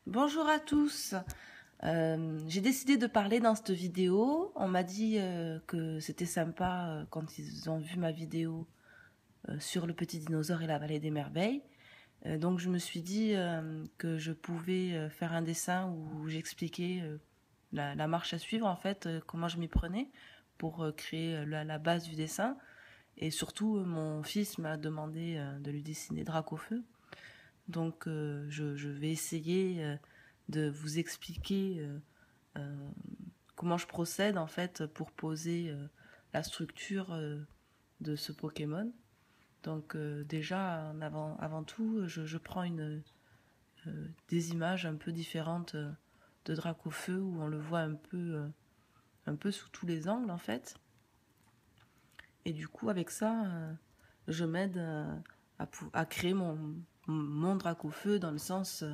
Bonjour à tous. J'ai décidé de parler dans cette vidéo. On m'a dit que c'était sympa quand ils ont vu ma vidéo sur le petit dinosaure et la vallée des merveilles. Donc je me suis dit que je pouvais faire un dessin où j'expliquais la marche à suivre, en fait, comment je m'y prenais pour créer la base du dessin. Et surtout, mon fils m'a demandé de lui dessiner Dracofeu. Donc je vais essayer de vous expliquer comment je procède en fait pour poser la structure de ce Pokémon. Donc déjà avant tout, je prends des images un peu différentes de Dracofeu où on le voit un peu sous tous les angles en fait. Et du coup avec ça, je m'aide à créer mon Dracofeu dans le sens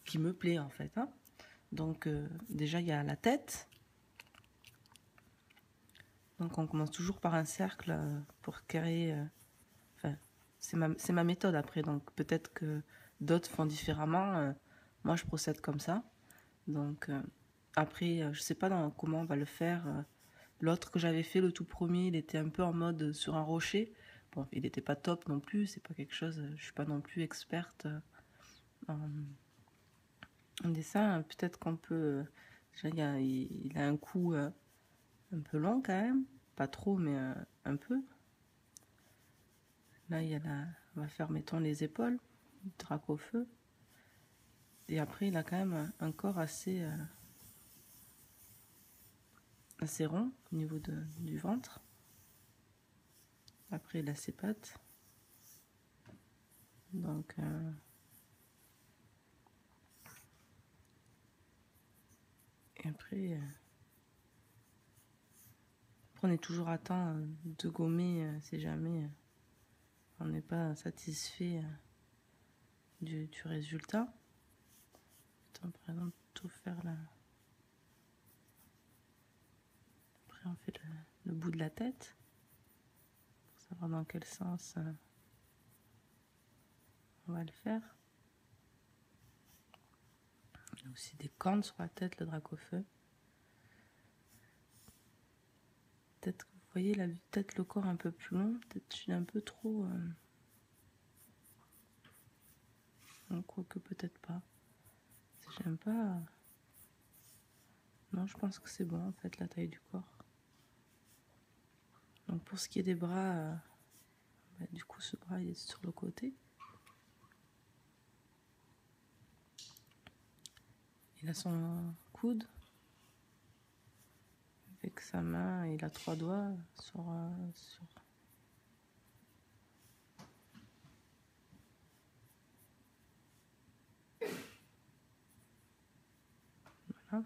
qui me plaît en fait. Hein. Donc déjà il y a la tête. Donc on commence toujours par un cercle pour créer... Enfin, c'est ma méthode après, donc peut-être que d'autres font différemment. Moi je procède comme ça. Donc après, je sais pas comment on va le faire. L'autre que j'avais fait, le tout premier, il était un peu en mode sur un rocher. Bon, il n'était pas top non plus, c'est pas quelque chose... Je suis pas non plus experte en dessin. Peut-être qu'on peut... Déjà, il a un coup un peu long quand même. Pas trop, mais un peu. Là, il y a on va faire, mettons, les épaules, Dracofeu. Et après, il a quand même un corps assez rond au niveau du ventre. Après, il a ses pattes. Donc, et après, on est toujours à temps de gommer si jamais on n'est pas satisfait du résultat. Attends, par exemple, tout faire là. Après, on fait le bout de la tête pour savoir dans quel sens on va le faire. Il y a aussi des cornes sur la tête, le Dracofeu. Peut-être que vous voyez là, peut-être le corps un peu plus long, peut-être je suis un peu trop. Quoique peut-être pas. J'aime pas. Non, je pense que c'est bon en fait la taille du corps. Donc pour ce qui est des bras, du coup ce bras il est sur le côté. Il a son coude avec sa main, il a 3 doigts sur voilà.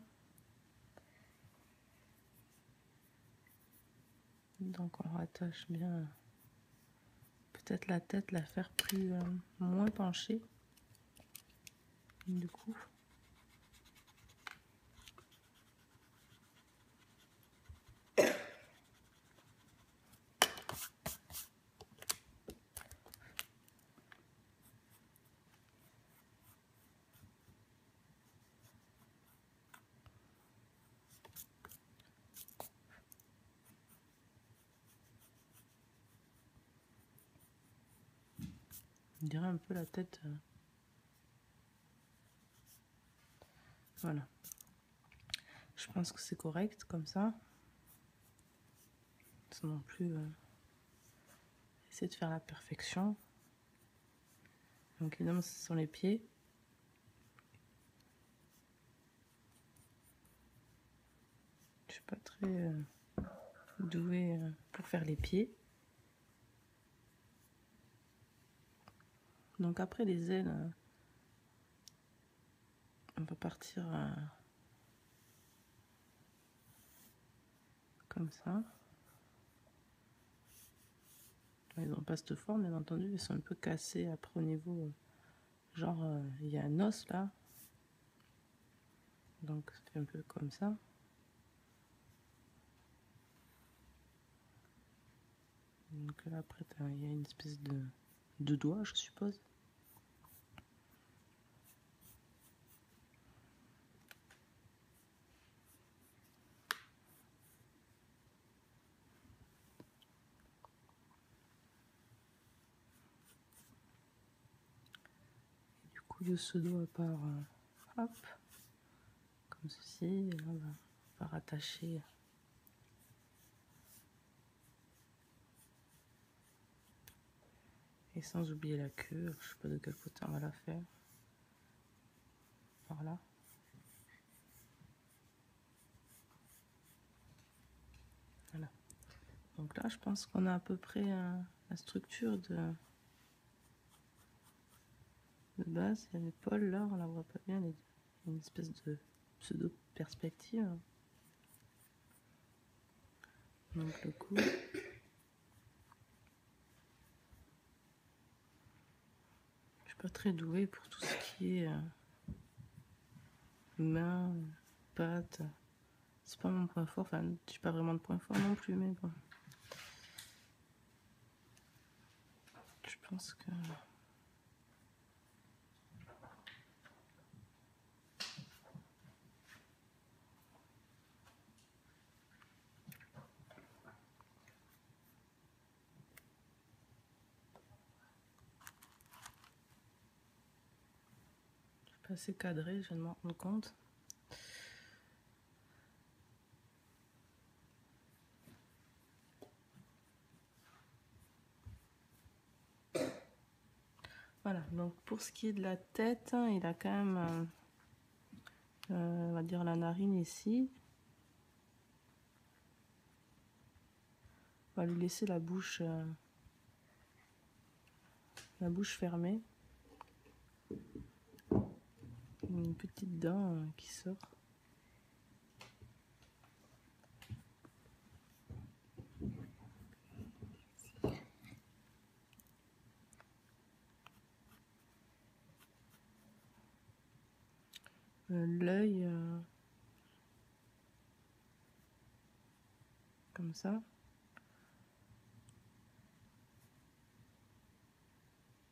Donc on rattache bien peut-être la tête, la faire plus moins penchée du coup. On dirait un peu la tête. Voilà. Je pense que c'est correct comme ça. Sans non plus essayer de faire la perfection. Donc évidemment ce sont les pieds. Je suis pas très douée pour faire les pieds. Donc après les ailes, on va partir comme ça. Ils n'ont pas cette forme, bien entendu, ils sont un peu cassés après au niveau, genre il y a un os là. Donc c'est un peu comme ça. Donc là après il y a une espèce de doigt, je suppose. de pseudo à part, hop, comme ceci, et là on va rattacher. Et sans oublier la queue, je sais pas de quel côté on va la faire. Par là. Voilà. Donc là, je pense qu'on a à peu près la structure de base. Il y a l'épaule là, on la voit pas bien, il y a une espèce de pseudo-perspective. Donc le cou. Je suis pas très douée pour tout ce qui est main, pattes. C'est pas mon point fort, enfin, j'ai pas vraiment de point fort non plus, mais bon. Je pense que... Je suis pas assez cadrée, je viens de m'en rendre compte. Voilà, donc pour ce qui est de la tête, il a quand même, on va dire la narine ici. On va lui laisser la bouche fermée. Une petite dent qui sort. L'œil comme ça.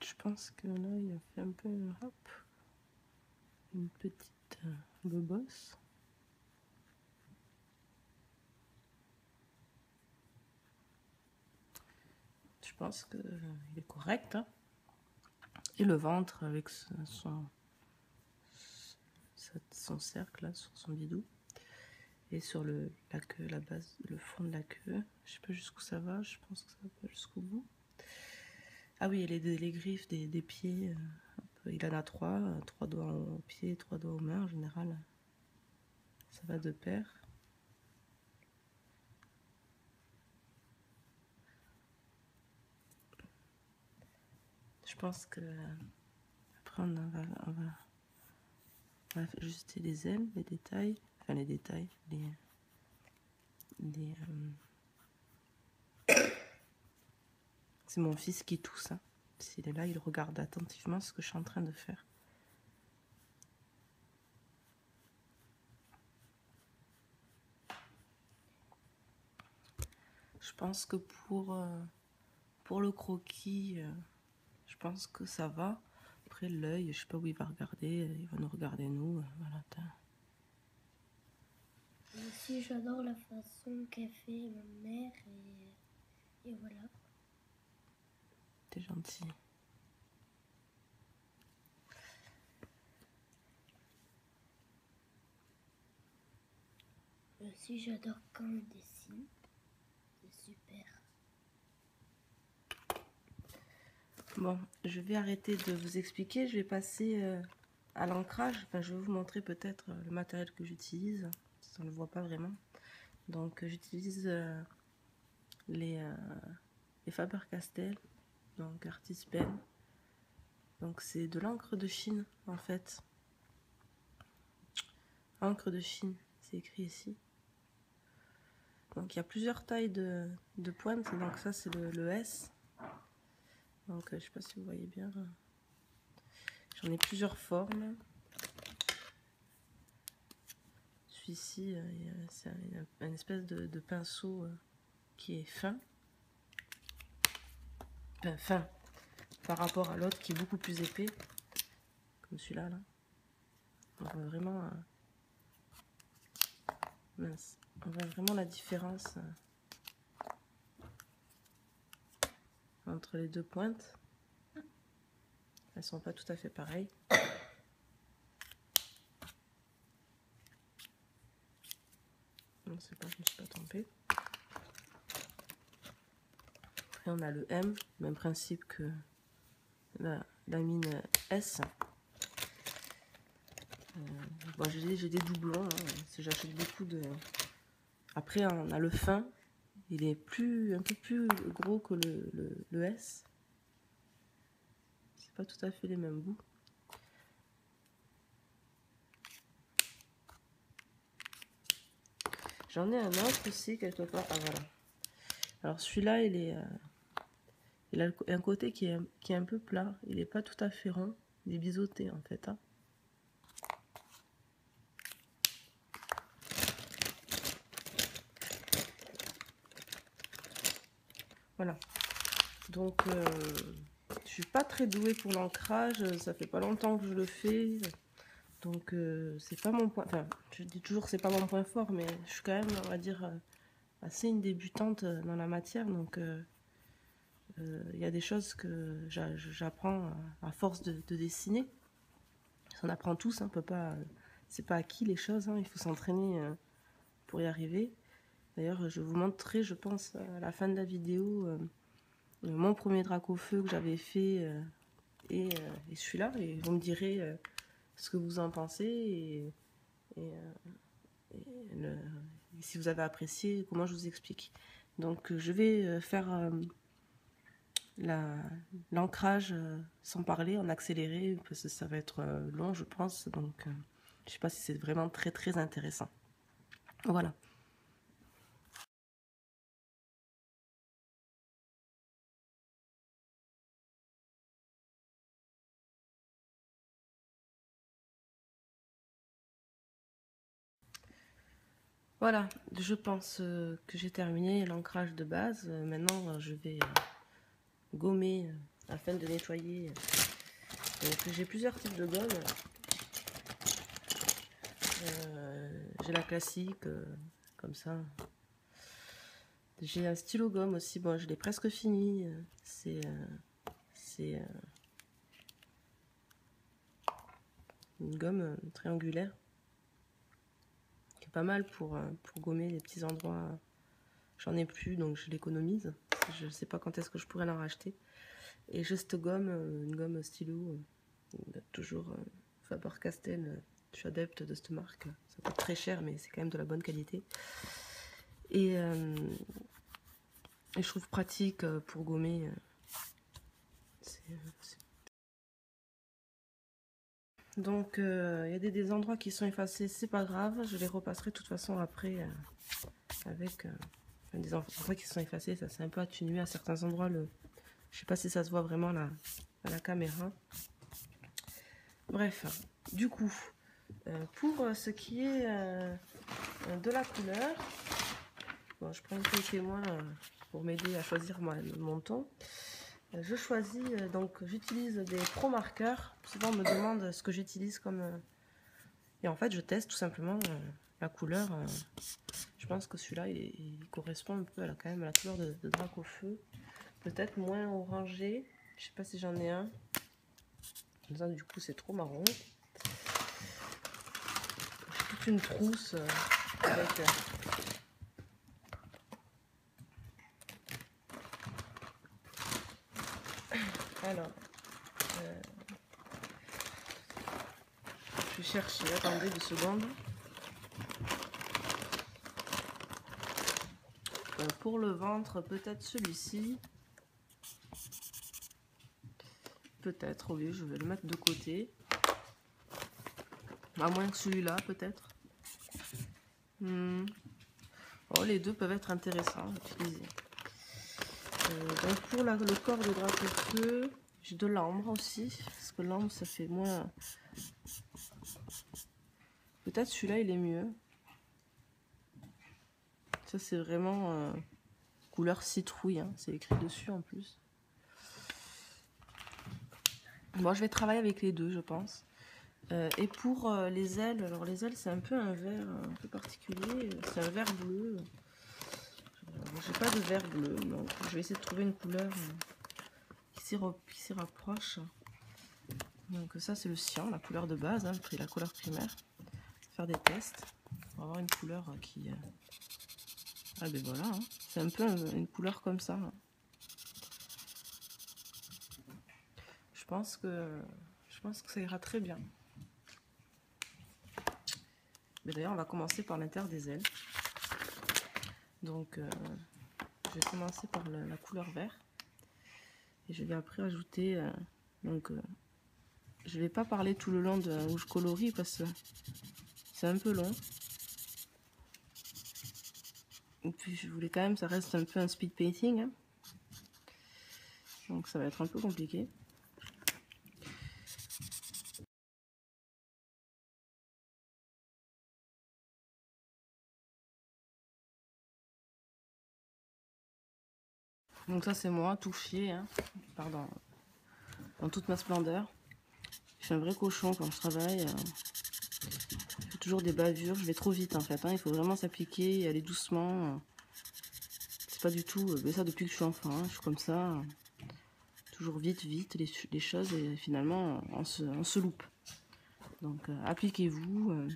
Je pense que là il a fait un peu hop, une petite bobosse. Je pense que il est correct, hein. Et le ventre avec son cercle là sur son bidou. Et sur la queue, la base, le fond de la queue. Je sais pas jusqu'où ça va, je pense que ça va pas jusqu'au bout. Ah oui, les griffes des pieds. Il en a 3 doigts aux pieds, 3 doigts aux mains en général. Ça va de pair. Je pense que après on va ajuster les ailes, les détails, enfin les détails, c'est mon fils qui tousse, hein. S'il est là, il regarde attentivement ce que je suis en train de faire. Je pense que pour le croquis, je pense que ça va. Après l'œil, je sais pas où il va regarder, il va nous regarder nous. Voilà. Aussi, j'adore la façon qu'a fait ma mère et voilà. T'es gentil. Aussi, j'adore quand on dessine. C'est super. Bon, je vais arrêter de vous expliquer. Je vais passer à l'ancrage. Enfin, je vais vous montrer peut-être le matériel que j'utilise. On ne le voit pas vraiment. Donc, j'utilise les Faber-Castell, donc Artist Pen. Donc, c'est de l'encre de Chine, en fait. Encre de Chine, c'est écrit ici. Donc, il y a plusieurs tailles de pointe. Donc, ça, c'est le S. Donc, je ne sais pas si vous voyez bien. J'en ai plusieurs formes. Celui-ci, c'est une espèce de pinceau qui est fin. Enfin, fin par rapport à l'autre qui est beaucoup plus épais. Comme celui-là, là. On voit vraiment... mince. On voit vraiment la différence entre les deux pointes. Elles sont pas tout à fait pareilles. sais pas, je me suis pas trompée. Après on a le M, même principe que la mine S. Bon, j'ai des doublons, hein, j'achète beaucoup de... Après on a le fin, il est un peu plus gros que le S. C'est pas tout à fait les mêmes goûts. J'en ai un autre aussi quelque part. Ah voilà. Alors celui-là, il a un côté qui est un peu plat. Il n'est pas tout à fait rond. Il est biseauté en fait. Hein. Voilà. Donc je suis pas très douée pour l'ancrage. Ça fait pas longtemps que je le fais. Donc c'est pas mon point. Enfin, je dis toujours c'est pas mon point fort, mais je suis quand même, on va dire, assez une débutante dans la matière. Donc il y a des choses que j'apprends à force de dessiner. On apprend tous, hein, on peut pas, c'est pas acquis les choses, hein, il faut s'entraîner pour y arriver. D'ailleurs, je vous montrerai, je pense, à la fin de la vidéo, mon premier drac au feu que j'avais fait et celui-là, et vous me direz ce que vous en pensez et si vous avez apprécié, comment je vous explique. Donc, je vais faire l'ancrage sans parler, en accéléré, parce que ça va être long, je pense. Donc, je sais pas si c'est vraiment très intéressant. Voilà. Voilà, je pense que j'ai terminé l'ancrage de base. Maintenant, je vais gommer afin de nettoyer. Donc, j'ai plusieurs types de gomme. J'ai la classique, comme ça. J'ai un stylo gomme aussi. Bon, je l'ai presque fini. C'est une gomme triangulaire. Pas mal pour gommer les petits endroits. J'en ai plus, donc je l'économise. Je ne sais pas quand est-ce que je pourrais l'en racheter. Et j'ai cette gomme, une gomme stylo, toujours Faber-Castell. Je suis adepte de cette marque. Ça coûte très cher, mais c'est quand même de la bonne qualité. Et je trouve pratique pour gommer. Donc, il y a des endroits qui sont effacés, c'est pas grave. Je les repasserai de toute façon après avec des endroits qui sont effacés. Ça s'est un peu atténué à certains endroits. Je sais pas si ça se voit vraiment là, à la caméra. Bref, du coup, pour ce qui est de la couleur, bon, je prends un peu témoin pour m'aider à choisir mon ton. Je choisis, donc j'utilise des pro marqueurs. Souvent on me demande ce que j'utilise comme... et en fait je teste tout simplement la couleur. Je pense que celui-là il correspond un peu quand même à la couleur de drac au feu. Peut-être moins orangé. Je sais pas si j'en ai un. Ça, du coup c'est trop marron. J'ai toute une trousse avec... Alors... je vais chercher, attendez 2 secondes. Pour le ventre, peut-être celui-ci. Peut-être, oui, je vais le mettre de côté. À moins que celui-là, peut-être. Oh, les deux peuvent être intéressants à utiliser. Donc pour le corps de drac au feu, j'ai de l'ambre aussi. Parce que l'ambre, ça fait moins... Peut-être celui-là, il est mieux. Ça, c'est vraiment couleur citrouille. Hein. C'est écrit dessus en plus. Bon, je vais travailler avec les deux, je pense. Et pour les ailes, alors les ailes, c'est un peu un vert un peu particulier. C'est un vert bleu. J'ai pas de vert bleu, donc je vais essayer de trouver une couleur qui s'y rapproche. Donc ça, c'est le cyan, la couleur de base, hein, la couleur primaire. Faire des tests pour avoir une couleur qui Ah ben voilà, hein. C'est un peu une couleur comme ça. Je pense que ça ira très bien. Mais d'ailleurs, on va commencer par l'intérieur des ailes. Donc, je vais commencer par la couleur vert. Et je vais après ajouter... je vais pas parler tout le long de rouge coloris parce que c'est un peu long. Et puis, je voulais quand même, ça reste un peu un speed painting. Hein. Donc, ça va être un peu compliqué. Donc ça c'est moi, tout fier, hein, pardon, dans toute ma splendeur. Je suis un vrai cochon quand je travaille. Je fais toujours des bavures, je vais trop vite en fait. Hein, il faut vraiment s'appliquer et aller doucement. C'est pas du tout, mais ça depuis que je suis enfant, hein, je suis comme ça. Toujours vite les choses et finalement on se loupe. Donc appliquez-vous.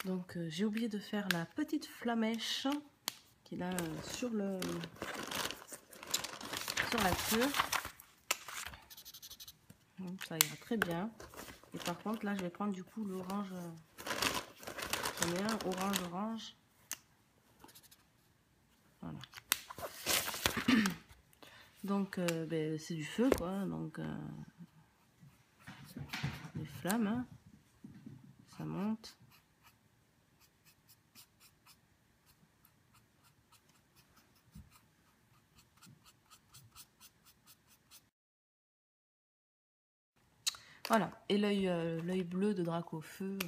Donc j'ai oublié de faire la petite flamèche qui est là sur la queue. Donc, ça ira très bien. Et par contre là je vais prendre du coup l'orange. J'en ai un orange. Voilà. Donc ben, c'est du feu quoi. Donc les flammes, hein, ça monte. Voilà, et l'œil bleu de Dracofeu.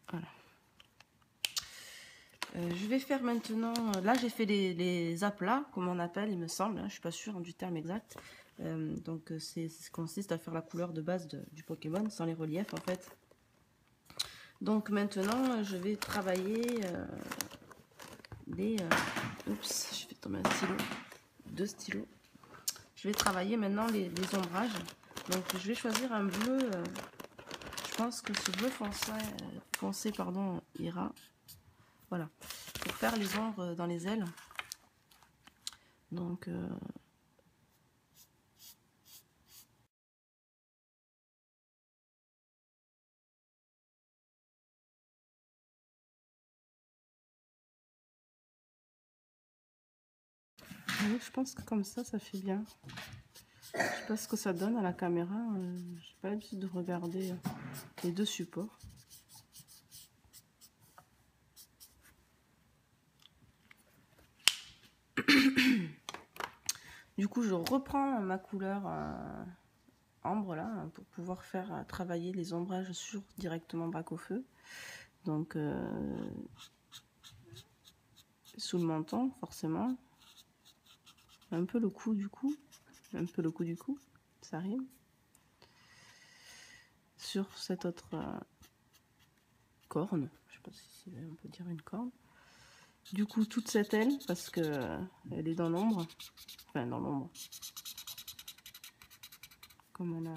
Voilà. Je vais faire maintenant... Là, j'ai fait les aplats, comme on appelle, il me semble. Hein, je suis pas sûre du terme exact. Donc, ça consiste à faire la couleur de base du Pokémon, sans les reliefs, en fait. Donc, maintenant, je vais travailler oups, je vais tomber un stylo. 2 stylos. Je vais travailler maintenant les ombrages. Donc je vais choisir un bleu. Je pense que ce bleu foncé pardon, ira. Voilà. Pour faire les ombres dans les ailes. Donc oui, je pense que comme ça fait bien. Je sais pas ce que ça donne à la caméra. J'ai pas l'habitude de regarder les deux supports. Du coup, je reprends ma couleur ambre là pour pouvoir faire travailler les ombrages sur directement Dracofeu. Donc sous le menton, forcément. Un peu le cou du cou. Ça rime. Sur cette autre corne, je sais pas si on peut dire une corne. Du coup, toute cette aile, parce que elle est dans l'ombre. Enfin, dans l'ombre. Comme on a...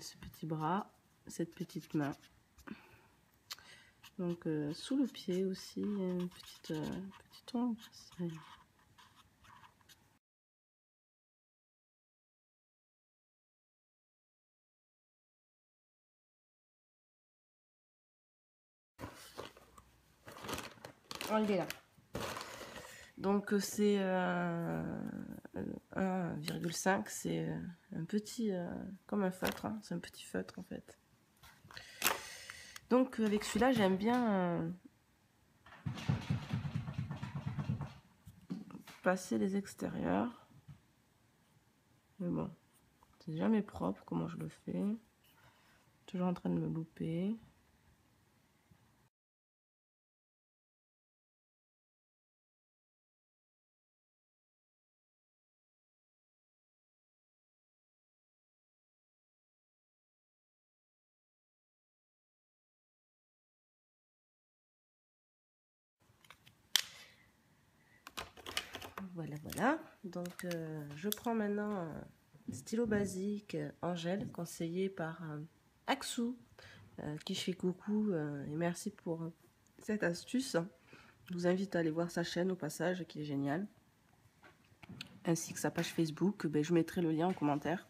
ce petit bras, cette petite main. Donc, sous le pied aussi, il y a une petite ombre. Il est là. Donc c'est 1,5, c'est un petit, comme un feutre, hein, c'est un petit feutre en fait. Donc avec celui-là j'aime bien passer les extérieurs. Mais bon, c'est jamais propre comment je le fais. Toujours en train de me louper. Voilà, voilà. Donc, je prends maintenant un stylo basique en gel conseillé par Axou, qui fait coucou et merci pour cette astuce. Je vous invite à aller voir sa chaîne au passage, qui est géniale. Ainsi que sa page Facebook. Ben, je mettrai le lien en commentaire.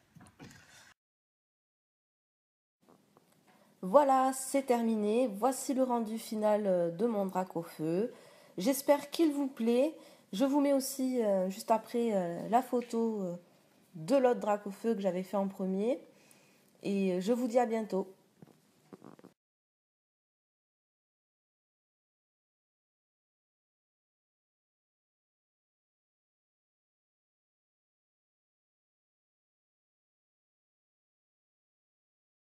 Voilà, c'est terminé. Voici le rendu final de mon drac au feu. J'espère qu'il vous plaît. Je vous mets aussi juste après la photo de l'autre drac au feu que j'avais fait en premier. Et je vous dis à bientôt.